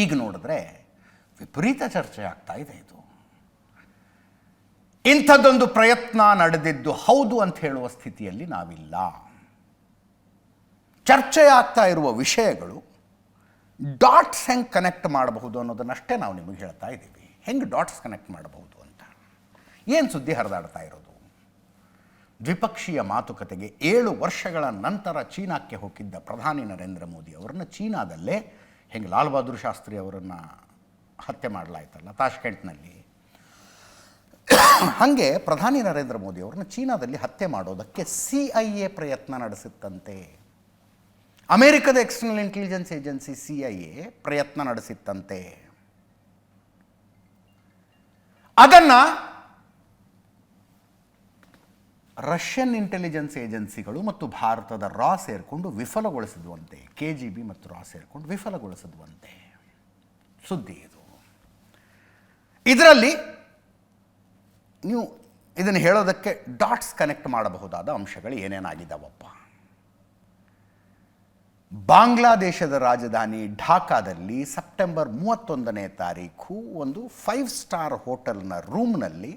ಈಗ ನೋಡಿದ್ರೆ ವಿಪರೀತ ಚರ್ಚೆ ಆಗ್ತಾ ಇದೆ. ಇದು ಇಂಥದ್ದೊಂದು ಪ್ರಯತ್ನ ನಡೆದಿದ್ದು ಹೌದು ಅಂತ ಹೇಳುವ ಸ್ಥಿತಿಯಲ್ಲಿ ನಾವಿಲ್ಲ. ಚರ್ಚೆ ಆಗ್ತಾ ಇರುವ ವಿಷಯಗಳು ಡಾಟ್ಸ್ ಹೆಂಗೆ ಕನೆಕ್ಟ್ ಮಾಡಬಹುದು ಅನ್ನೋದನ್ನಷ್ಟೇ ನಾವು ನಿಮಗೆ ಹೇಳ್ತಾ ಇದ್ದೀವಿ. ಹೆಂಗೆ ಡಾಟ್ಸ್ ಕನೆಕ್ಟ್ ಮಾಡಬಹುದು ಅಂತ. ಏನು ಸುದ್ದಿ ಹರಿದಾಡ್ತಾ ಇರೋದು? ದ್ವಿಪಕ್ಷೀಯ ಮಾತುಕತೆಗೆ 7 ವರ್ಷಗಳ ನಂತರ ಚೀನಾಕ್ಕೆ ಹೋಗಿದ್ದ ಪ್ರಧಾನಿ ನರೇಂದ್ರ ಮೋದಿ ಅವರನ್ನು ಚೀನಾದಲ್ಲೇ ಹೆಂಗೆ ಲಾಲ್ ಬಹದ್ದೂರ್ ಶಾಸ್ತ್ರಿ ಅವರನ್ನು ಹತ್ಯೆ ಮಾಡಲಾಯ್ತಲ್ಲ ತಾಷ್ಕೆಂಟ್ನಲ್ಲಿ, ಹಾಗೆ ಪ್ರಧಾನಿ ನರೇಂದ್ರ ಮೋದಿ ಅವರನ್ನು ಚೀನಾದಲ್ಲಿ ಹತ್ಯೆ ಮಾಡೋದಕ್ಕೆ CIA ಪ್ರಯತ್ನ ನಡೆಸಿತ್ತಂತೆ. ಅಮೆರಿಕದ ಎಕ್ಸ್ಟರ್ನಲ್ ಇಂಟೆಲಿಜೆನ್ಸ್ ಏಜೆನ್ಸಿ CIA ಪ್ರಯತ್ನ ನಡೆಸಿತ್ತಂತೆ. ಅದನ್ನು ರಷ್ಯನ್ ಇಂಟೆಲಿಜೆನ್ಸ್ ಏಜೆನ್ಸಿಗಳು ಮತ್ತು ಭಾರತದ ರಾ ಸೇರಿಕೊಂಡು ವಿಫಲಗೊಳಿಸಿದುವಂತೆ. KGB ಮತ್ತು ರಾ ಸೇರಿಕೊಂಡು ವಿಫಲಗೊಳಿಸಿದುವಂತೆ ಸುದ್ದಿ ಇದು. ಇದರಲ್ಲಿ ನೀವು ಇದನ್ನು ಹೇಳೋದಕ್ಕೆ ಡಾಟ್ಸ್ ಕನೆಕ್ಟ್ ಮಾಡಬಹುದಾದ ಅಂಶಗಳು ಏನೇನಾಗಿದ್ದಾವಪ್ಪ? ಬಾಂಗ್ಲಾದೇಶದ ರಾಜಧಾನಿ ಢಾಕಾದಲ್ಲಿ ಸೆಪ್ಟೆಂಬರ್ 31ನೇ ತಾರೀಕು ಒಂದು 5 ಸ್ಟಾರ್ ಹೋಟೆಲ್ನ ರೂಮ್ನಲ್ಲಿ